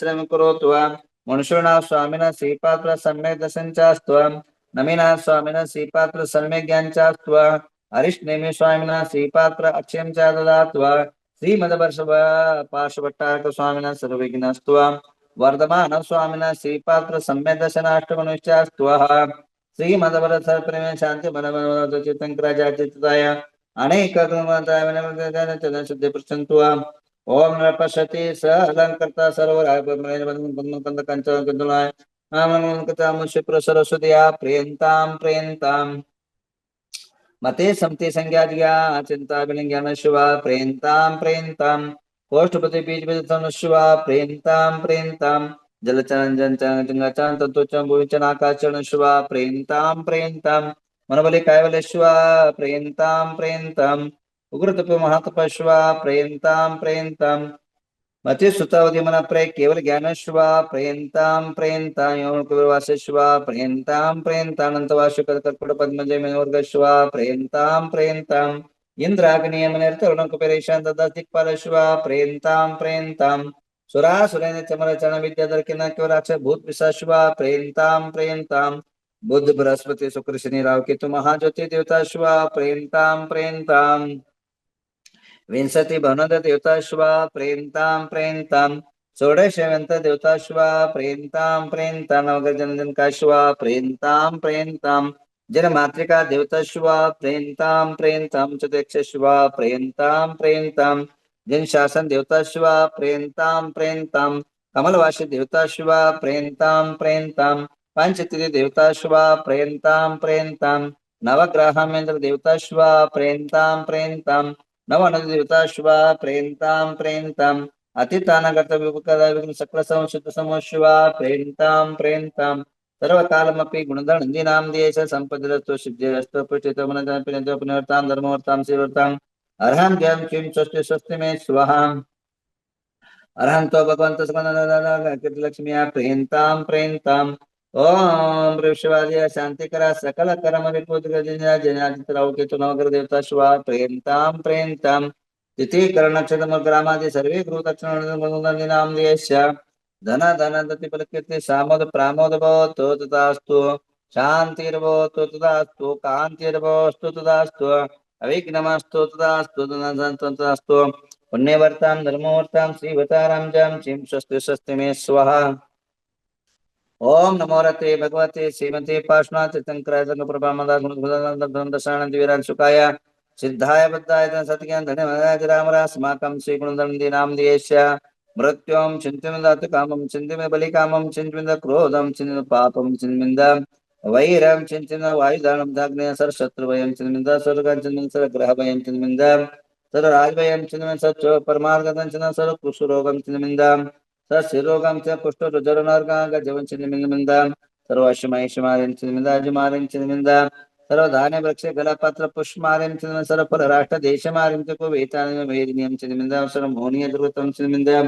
आश्रयं करोतु वा मुनिषूणां स्वामिनः श्रीपात्र सम्यक् दर्शनचास्तु वा नमीनाथ स्वामिनः श्रीपात्र सम्यक् ज्ञानचास्तु वा हरिष्णेमि स्वामिनः श्रीपात्र अक्षयं च ददातु वा श्रीमद्वर्ष पार्श्वभट्टारक स्वामिनः सर्वविघ्नस्तु वा वर्धमान स्वामिनः श्रीपात्र सम्यक् दर्शनाष्टमनुश्चास्तु वा श्रीमद्वरद प्रेम शांति मनोमनोद चित्तंकराजाचित्ताय अनेक गुणवंताय मनोमनोद शुद्धि प्रसन्नतु वा ओम नरपशति स अलंकृता सर्वराय बंद कंचन कंदुलाय आमनोन्कता मुषिप्र सरस्वतीया प्रियंताम प्रियंताम मते समते संज्ञा दिया चिंता विज्ञान शिवा प्रियंताम प्रियंताम कोष्ठपति बीज बीज शिवा प्रियंताम प्रियंताम जलचरण जन जंगाचरण तत्वचन भूचन आकाशचरण शिवा प्रियंताम प्रियंताम मनबले कायवले शिवा प्रियंताम प्रियंताम उग्रतप महातप शिवा प्रियंताम प्रियंताम मते सुतावधि मन प्रय केवल ज्ञान शिवा प्रियंताम प्रियंताम योम कविवास शिवा प्रियंताम प्रियंतानंत वासु कर्कट पद्मजय मनोर्ग शिवा प्रियंताम प्रियंताम इंद्राग्नि मन तरुण कुपेरेशान ददा दिक्पाल शिवा प्रियंताम प्रियंताम सुरा सुरेन चमर चरण विद्याधर किन केवराक्ष भूत पिशाच शिवा प्रियंताम प्रियंताम बुद्ध बृहस्पति शुक्र शनि राहु केतु महाज्योति देवता शिवा प्रियंताम प्रियंताम विंशति भवनद देवता शिवा प्रेमताम प्रेमताम षोडशवंत देवता शिवा प्रेमताम प्रेमताम नवग्रह जनजन का शिवा प्रेमताम प्रेमताम जन मातृका देवता शिवा प्रेमताम प्रेमताम चतुर्क्ष शिवा प्रेमताम प्रेमताम जन शासन देवता शिवा प्रेमताम प्रेमताम कमलवासी देवता शिवा प्रेमताम प्रेमताम पंचतीर्थ देवता शिवा प्रेमताम प्रेमताम नवग्रहेंद्र देवता शिवा प्रेमताम प्रेमताम नवनद देवता शिवा प्रेमताम प्रेमताम अतितानगत विभुकदा सकल संशुद्ध समो शिवा प्रेमताम प्रेमताम सर्वकालमपि गुणधनन्दीनां देश संपदस्तु सिद्धिरस्तु प्रचितो मनः पिनतो पुनर्तां धर्मवर्तां शिवर्तां अर्हं ज्ञान किं स्वस्ति स्वस्ति मे स्वाहा अर्हंतो भगवन्त लक्ष्मीया प्रेमताम प्रेमताम ओम वृषवादिया शांतिकरा सकल कर्म विपुत जनाजितराव के नवग्रह देवता शिवा प्रेमताम प्रेमताम तिथि करण नक्षत्र ग्रामादि सर्वे गुरु दक्षिण नाम देश्य धन धन दति फलकृति सामोद प्रामोद भवतु तथास्तु शांतिर्भवतु तथास्तु कांतिर्भवतु तथास्तु अविघ्नमस्तु तथास्तु तथास्तु पुण्यवर्तां धर्मवर्तां श्रीवतारां जां चिं स्वस्ति स्वस्ति मे स्वाहा ओम नमो रते भगवते श्रीमते पार्श्वनाथ तीर्थंकराय संघप्रभामदा गुणदशानंद वीरान सुखाय सिद्धाय बद्धाय सत्यज्ञान धन्यवाद रामरास्माकं श्री गुणदंडी नाम देश्य मृत्युम चिंतन कामं चिंतन बलिकामं चिंतन क्रोधं चिंतन पापं चिंतन वैरं चिंतन वायुदानं दाग्ने सर शत्रुभयं चिंतन स्वर्गं चिंतन सर ग्रहभयं चिंतन सर राजभयं चिंतन सच्च परमार्थं चिंतन सर कुष्ठरोगं चिंतन शिरोगम च कुष्ठ रुजरनार्गांग जवन चिन्मिंदा सर्वशमय शमारिं चिन्मिंदा जमारिं चिन्मिंदा सर्वधान्य वृक्ष गलपत्र पुष्पमारिं चिन्मिंदा सर्वफल राष्ट्र देशमारिं च को वेतानि वेदिनियं चिन्मिंदा सर्वमोहनीय दुर्गतम चिन्मिंदा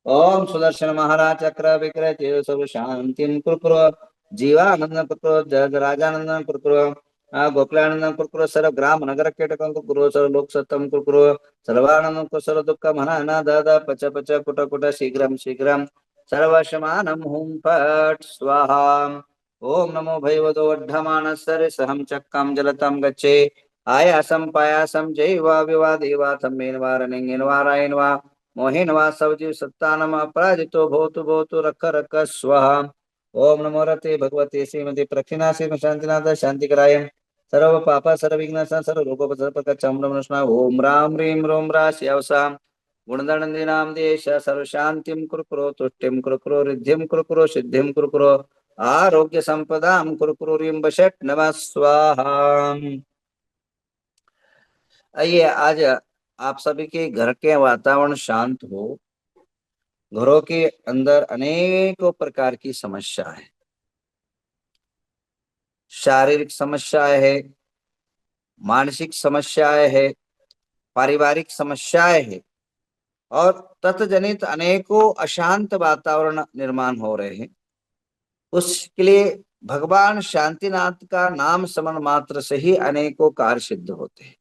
ओम सुदर्शन महाराज चक्र विक्रय तेज सर्व शांतिं कुरकुरो जीवानंद कुरकुरो जग राजानंद कुरकुरो गोकुलानंद कुरकुरो सर्व ग्राम नगर केटकं कुरकुरो सर्व लोक सत्तम कुरकुरो सर्वानंद कुशल दुःख मना दादा पच पच कुट कुट शीघ्रं शीघ्रं सर्वशमानं हुं फट् स्वाहा ओम नमो भगवतो वड्ढमानसरे सहं चक्रं जलतं गच्छे आयासं पायासं जैवा विवादेवा तमेन वारणेन वारायण वा मोहेन वा सवजीव सत्तानम अपराजितो भवतु भवतु रख रख स्वाहा ओम नमो रते भगवते श्रीमती प्रक्षिणा श्री शांतिनाथ शांतिकराय सर्व पापा सर्व विघ्नाः सर्व रोगोपसर्पकचम्रमनस्ना ओम राम ह्रीं रोम राश्यावसां गुणदनंदी नाम देश सर्व शांतिं कुरकुरो तुष्टिं कुरकुरो रिद्धिं कुरकुरो सिद्धिं कुरकुरो आरोग्य संपदां कुरकुरो ह्रीं बषट् नमः स्वाहा। आइए आज आप सभी के घर के वातावरण शांत हो। घरों के अंदर अनेकों प्रकार की समस्या है, शारीरिक समस्याएं है, मानसिक समस्याएं है, पारिवारिक समस्याएं है और तत्जनित अनेकों अशांत वातावरण निर्माण हो रहे हैं। उसके लिए भगवान शांतिनाथ का नाम स्मरण मात्र से ही अनेकों कार्य सिद्ध होते हैं।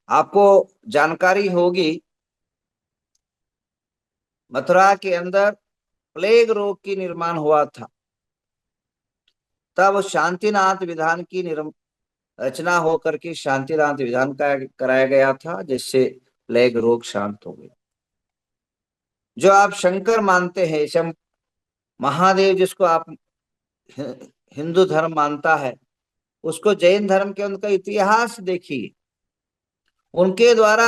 आपको जानकारी होगी मथुरा के अंदर प्लेग रोग की निर्माण हुआ था, तब शांतिनाथ विधान की रचना होकर के शांतिनाथ विधान का कराया गया था, जिससे प्लेग रोग शांत हो गया। जो आप शंकर मानते हैं, महादेव जिसको आप हिंदू धर्म मानता है, उसको जैन धर्म के उनका इतिहास देखिए। उनके द्वारा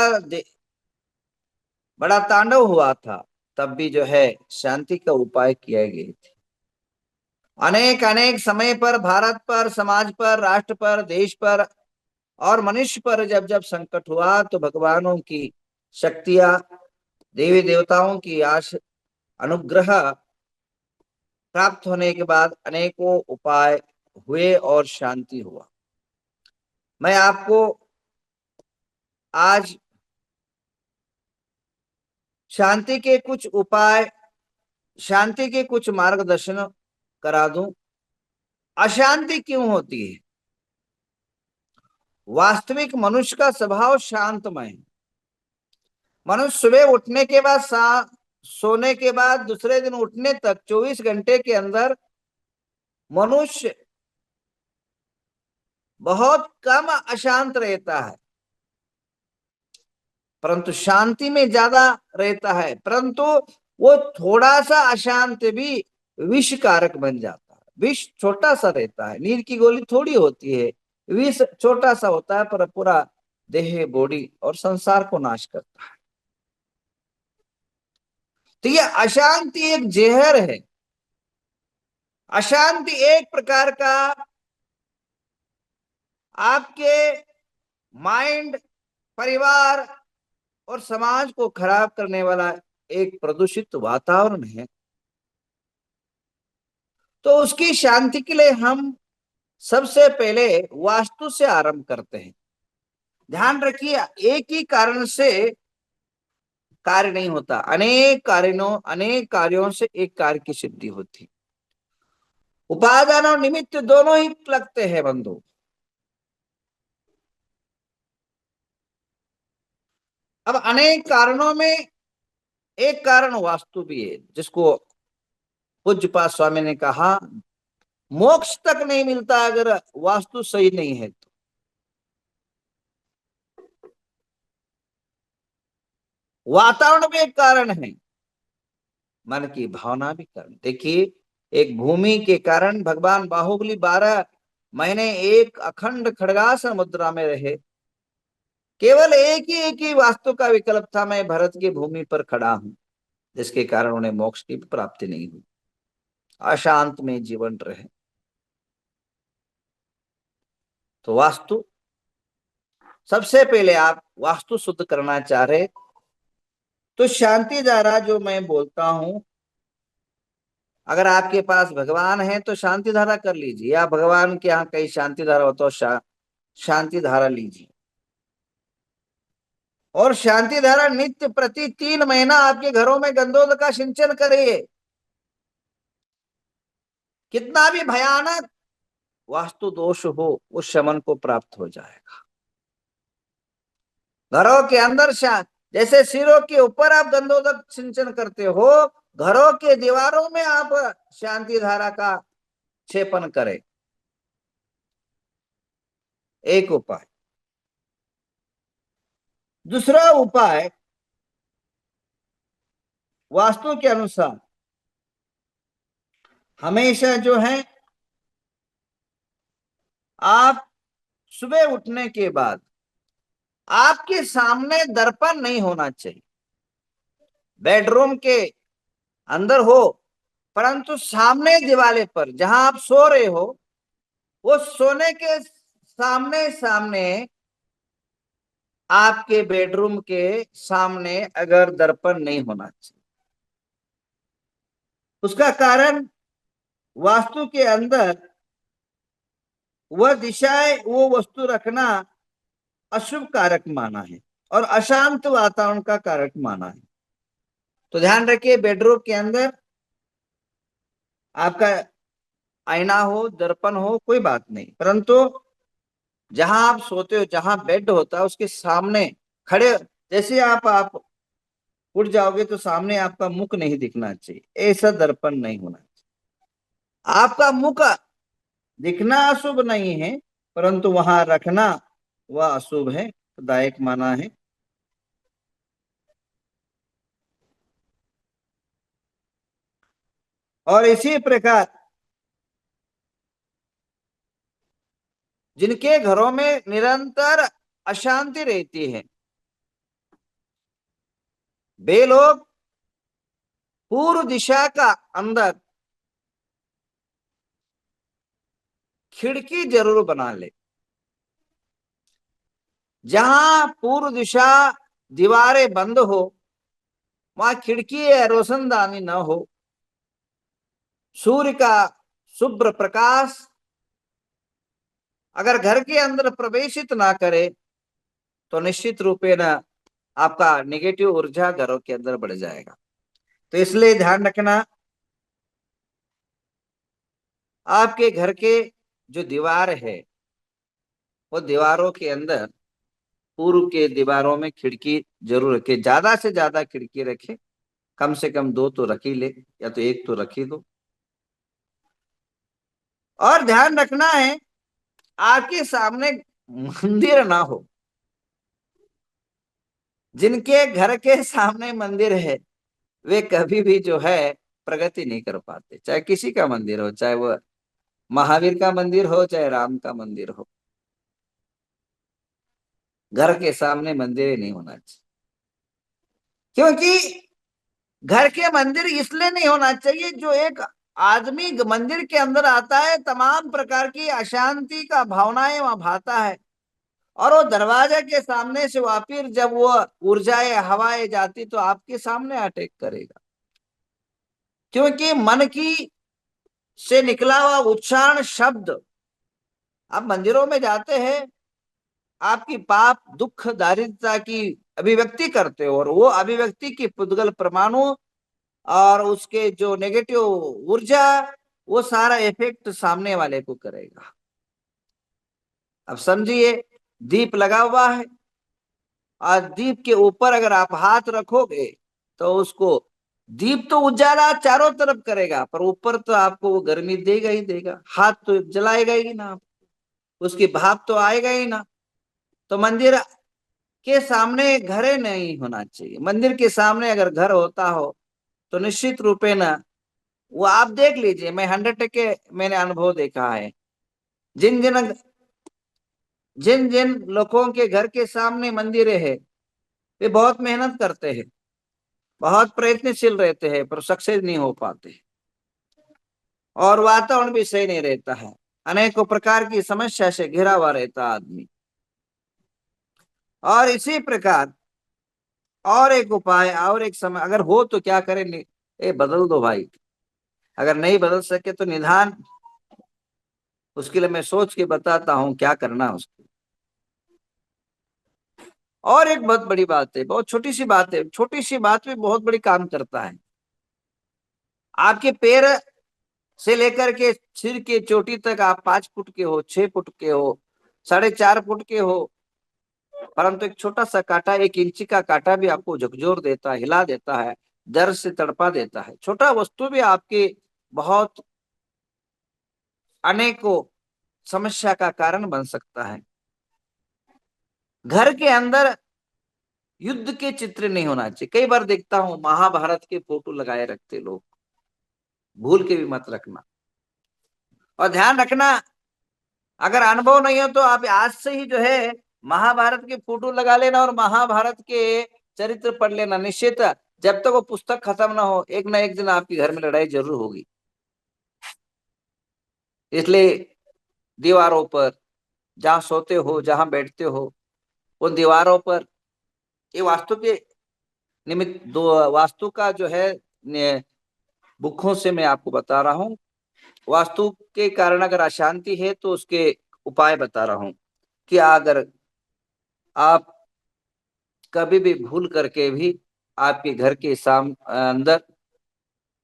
बड़ा तांडव हुआ था, तब भी जो है शांति का उपाय किए गए थे। अनेक अनेक समय पर भारत पर, समाज पर, राष्ट्र पर, देश पर और मनुष्य पर जब जब संकट हुआ, तो भगवानों की शक्तियां, देवी देवताओं की अनुग्रह प्राप्त होने के बाद अनेकों उपाय हुए और शांति हुआ। मैं आपको आज शांति के कुछ उपाय, शांति के कुछ मार्गदर्शन करा दूं। अशांति क्यों होती है? वास्तविक मनुष्य का स्वभाव शांतमय है। मनुष्य सुबह उठने के बाद सोने के बाद दूसरे दिन उठने तक 24 घंटे के अंदर मनुष्य बहुत कम अशांत रहता है, परंतु शांति में ज्यादा रहता है। परंतु वो थोड़ा सा अशांत भी विष कारक बन जाता है। विष छोटा सा रहता है, नींद की गोली थोड़ी होती है, विष छोटा सा होता है, पर पूरा देह, बॉडी और संसार को नाश करता है। तो ये अशांति एक जहर है। अशांति एक प्रकार का आपके माइंड, परिवार और समाज को खराब करने वाला एक प्रदूषित वातावरण है। तो उसकी शांति के लिए हम सबसे पहले वास्तु से आरंभ करते हैं। ध्यान रखिए, एक ही कारण से कार्य नहीं होता, अनेक कार्यों से एक कार्य की सिद्धि होती। उपादान और निमित्त दोनों ही लगते हैं बंधु। अब अनेक कारणों में एक कारण वास्तु भी है, जिसको पूज्यपाद स्वामी ने कहा, मोक्ष तक नहीं मिलता अगर वास्तु सही नहीं है तो। वातावरण भी एक कारण है, मन की भावना भी कारण। देखिए, एक भूमि के कारण भगवान बाहुबली 12 महीने एक अखंड खड़गासन मुद्रा में रहे। केवल एक ही वास्तु का विकल्प था, मैं भरत की भूमि पर खड़ा हूं, जिसके कारण उन्हें मोक्ष की प्राप्ति नहीं हुई, अशांत में जीवन रहे। तो वास्तु, सबसे पहले आप वास्तु शुद्ध करना चाह रहे तो शांति धारा जो मैं बोलता हूं, अगर आपके पास भगवान है तो शांति धारा कर लीजिए, या भगवान के यहाँ कहीं शांति धारा हो तो शांति धारा लीजिए। और शांति धारा नित्य प्रति 3 महीना आपके घरों में गंधोदक का सिंचन करिए। कितना भी भयानक वास्तु दोष हो, उस शमन को प्राप्त हो जाएगा। घरों के अंदर जैसे सिरों के ऊपर आप गंधोदक सिंचन करते हो, घरों के दीवारों में आप शांति धारा का क्षेपण करें। एक उपाय। दूसरा उपाय, वास्तु के अनुसार हमेशा जो है, आप सुबह उठने के बाद आपके सामने दर्पण नहीं होना चाहिए। बेडरूम के अंदर हो, परंतु सामने दीवाले पर जहां आप सो रहे हो, वो सोने के सामने सामने, आपके बेडरूम के सामने अगर दर्पण नहीं होना चाहिए। उसका कारण, वास्तु के अंदर वह दिशाएं, वो वस्तु रखना अशुभ कारक माना है और अशांत वातावरण का कारक माना है। तो ध्यान रखिए, बेडरूम के अंदर आपका आईना हो, दर्पण हो, कोई बात नहीं, परंतु जहां आप सोते हो, जहां बेड होता है, उसके सामने खड़े, जैसे आप उठ जाओगे तो सामने आपका मुख नहीं दिखना चाहिए, ऐसा दर्पण नहीं होना चाहिए। आपका मुख दिखना अशुभ नहीं है, परंतु वहां रखना वह अशुभ है, दायक माना है। और इसी प्रकार जिनके घरों में निरंतर अशांति रहती है, वे लोग पूर्व दिशा का अंदर खिड़की जरूर बना ले। जहां पूर्व दिशा दीवारें बंद हो, वहां खिड़की या रोशनदानी न हो, सूर्य का शुभ्र प्रकाश अगर घर के अंदर प्रवेशित ना करे, तो निश्चित रूपे न आपका नेगेटिव ऊर्जा घरों के अंदर बढ़ जाएगा। तो इसलिए ध्यान रखना, आपके घर के जो दीवार है, वो दीवारों के अंदर पूर्व के दीवारों में खिड़की जरूर रखे, ज्यादा से ज्यादा खिड़की रखे, कम से कम दो तो रख ही ले, या तो एक तो रख ही दो। और ध्यान रखना है, आपके सामने मंदिर ना हो। जिनके घर के सामने मंदिर है, वे कभी भी जो है प्रगति नहीं कर पाते, चाहे किसी का मंदिर हो, चाहे वो महावीर का मंदिर हो, चाहे राम का मंदिर हो। घर के सामने मंदिर ही नहीं होना चाहिए। क्योंकि घर के मंदिर इसलिए नहीं होना चाहिए, जो एक आदमी मंदिर के अंदर आता है, तमाम प्रकार की अशांति का भावनाएं वहां भाता है, और वो दरवाजे के सामने से वापिस जब वो ऊर्जाएं हवाएं जाती, तो आपके सामने अटैक करेगा। क्योंकि मन की से निकला हुआ उच्चारण शब्द, आप मंदिरों में जाते हैं, आपकी पाप दुख दारिद्रता की अभिव्यक्ति करते हो, और वो अभिव्यक्ति की पुद्गल परमाणु और उसके जो नेगेटिव ऊर्जा, वो सारा इफेक्ट सामने वाले को करेगा। अब समझिए, दीप लगा हुआ है, और दीप के ऊपर अगर आप हाथ रखोगे, तो उसको दीप तो उजाला चारों तरफ करेगा, पर ऊपर तो आपको वो गर्मी देगा ही देगा, हाथ तो जलाएगा ही ना, उसकी भाप तो आएगा ही ना। तो मंदिर के सामने घर नहीं होना चाहिए। मंदिर के सामने अगर घर होता हो, तो निश्चित रूपे ना, वो आप देख लीजिए, मैं 100% मैंने अनुभव देखा है। जिन जिन जिन जिन लोगों के घर के सामने मंदिर है, वे बहुत मेहनत करते हैं, बहुत प्रयत्नशील रहते हैं, पर सक्सेस नहीं हो पाते, और वातावरण भी सही नहीं रहता है, अनेकों प्रकार की समस्या से घिरा हुआ रहता आदमी। और इसी प्रकार और एक उपाय और एक समय अगर हो तो क्या करें, ये बदल दो भाई। अगर नहीं बदल सके तो निदान उसके लिए मैं सोच के बताता हूं क्या करना है उसको। और एक बहुत बड़ी बात है, बहुत छोटी सी बात है, छोटी सी बात भी बहुत बड़ी काम करता है। आपके पैर से लेकर के सिर के चोटी तक आप 5 फुट के हो, 6 फुट के हो, 4.5 फुट के हो, परंतु एक छोटा सा कांटा, 1 इंची का कांटा भी आपको झकझोर देता है, हिला देता है, दर्द से तड़पा देता है। छोटा वस्तु भी आपके बहुत अनेकों समस्या का कारण बन सकता है। घर के अंदर युद्ध के चित्र नहीं होना चाहिए। कई बार देखता हूं महाभारत के फोटो लगाए रखते लोग, भूल के भी मत रखना। और ध्यान रखना, अगर अनुभव नहीं हो तो आप आज से ही जो है महाभारत के फोटो लगा लेना, और महाभारत के चरित्र पढ़ लेना। निश्चित जब तक वो पुस्तक खत्म ना हो, एक ना एक दिन आपके घर में लड़ाई जरूर होगी। इसलिए दीवारों पर, जहां सोते हो, जहां बैठते हो, उन दीवारों पर, ये वास्तु के निमित्त दो वास्तु का जो है बुखों से मैं आपको बता रहा हूं। वास्तु के कारण अगर अशांति है तो उसके उपाय बता रहा हूं, कि अगर आप कभी भी भूल करके भी आपके घर के अंदर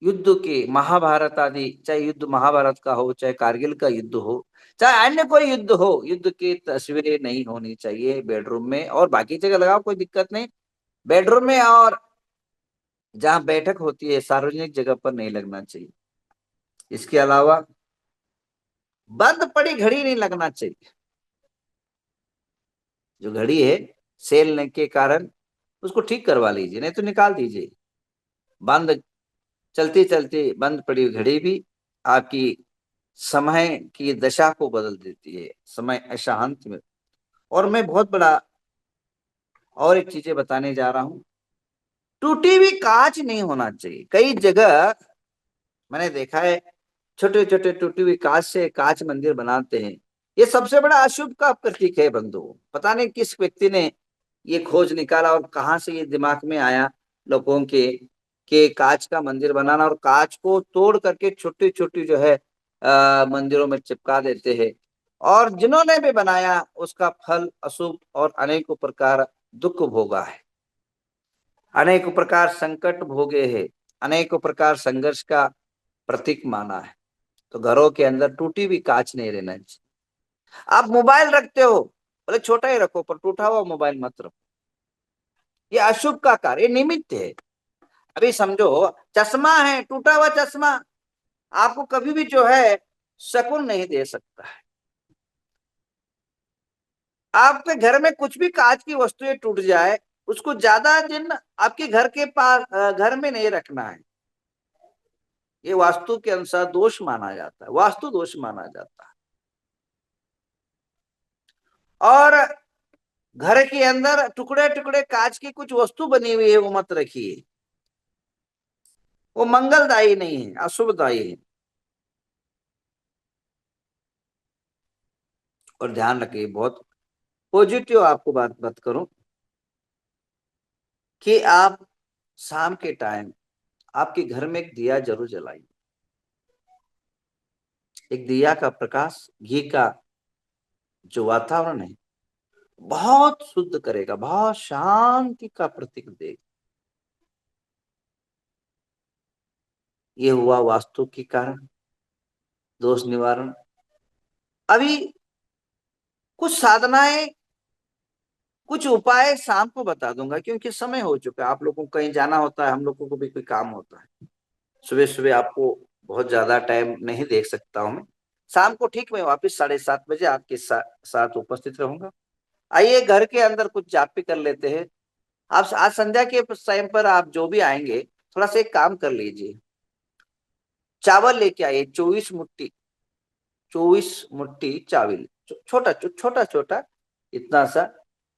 युद्ध के महाभारत आदि, चाहे युद्ध महाभारत का हो, चाहे कारगिल का युद्ध हो, चाहे अन्य कोई युद्ध हो, युद्ध की तस्वीरें नहीं होनी चाहिए बेडरूम में। और बाकी जगह लगाओ, कोई दिक्कत नहीं, बेडरूम में और जहां बैठक होती है सार्वजनिक जगह पर नहीं लगना चाहिए। इसके अलावा बंद पड़ी घड़ी नहीं लगना चाहिए। जो घड़ी है सेल लगने के कारण उसको ठीक करवा लीजिए, नहीं तो निकाल दीजिए। बंद चलती चलती बंद पड़ी हुई घड़ी भी आपकी समय की दशा को बदल देती है, समय अशांत में। और मैं बहुत बड़ा और एक चीजें बताने जा रहा हूं। टूटी हुई कांच नहीं होना चाहिए। कई जगह मैंने देखा है छोटे छोटे टूटी हुई कांच से कांच मंदिर बनाते हैं। ये सबसे बड़ा अशुभ का प्रतीक है बंधु। पता नहीं किस व्यक्ति ने ये खोज निकाला और कहां से ये दिमाग में आया लोगों के कांच का मंदिर बनाना और कांच को तोड़ करके छोटी छोटी जो है मंदिरों में चिपका देते हैं। और जिन्होंने भी बनाया उसका फल अशुभ और अनेकों प्रकार दुख भोगा है, अनेक प्रकार संकट भोगे है, अनेक प्रकार संघर्ष का प्रतीक माना है। तो घरों के अंदर टूटी हुई कांच नहीं रहना चाहिए। आप मोबाइल रखते हो, बोले छोटा ही रखो पर टूटा हुआ मोबाइल मत रखो। ये अशुभ का कार्य, ये निमित्त है। अभी समझो चश्मा है, टूटा हुआ चश्मा आपको कभी भी जो है सुकून नहीं दे सकता है। आपके घर में कुछ भी कांच की वस्तुएं टूट जाए, उसको ज्यादा दिन आपके घर के पास घर में नहीं रखना है। ये वास्तु के अनुसार दोष माना जाता है, वास्तु दोष माना जाता है। और घर के अंदर टुकड़े टुकड़े कांच की कुछ वस्तु बनी हुई है वो मत रखिए, वो मंगलदायी नहीं है, अशुभदायी है। और ध्यान रखिए, बहुत पॉजिटिव आपको बात बात करूं कि आप शाम के टाइम आपके घर में एक दिया जरूर जलाइए। एक दिया का प्रकाश घी का जो वातावरण है बहुत शुद्ध करेगा, बहुत शांति का प्रतीक देगा। ये हुआ वास्तु के कारण दोष निवारण। अभी कुछ साधनाएं, कुछ उपाय शाम को बता दूंगा क्योंकि समय हो चुका है। आप लोगों को कहीं जाना होता है, हम लोगों को भी कोई काम होता है। सुबह सुबह आपको बहुत ज्यादा टाइम नहीं देख सकता हूं मैं। शाम को ठीक मैं वापिस 7:30 बजे आपके साथ उपस्थित रहूंगा। आइए घर के अंदर कुछ जाप भी कर लेते हैं। आप आज संध्या के टाइम पर आप जो भी आएंगे थोड़ा सा एक काम कर लीजिए, चावल लेके आइए 24 मुट्ठी। 24 मुट्ठी चावल, छोटा छोटा छोटा इतना सा,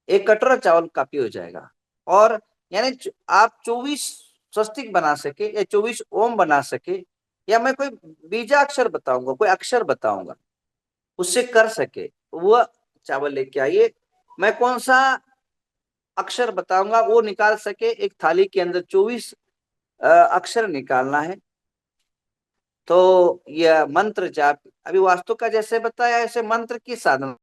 एक कटोरा चावल काफी हो जाएगा। और यानी आप 24 स्वस्तिक बना सके या 24 ओम बना सके, या मैं कोई बीजाक्षर बताऊंगा, कोई अक्षर बताऊंगा उससे कर सके, वो चावल लेके आइए। मैं कौन सा अक्षर बताऊंगा वो निकाल सके। एक थाली के अंदर 24 अक्षर निकालना है। तो यह मंत्र जाप अभी वास्तु का जैसे बताया ऐसे मंत्र की साधना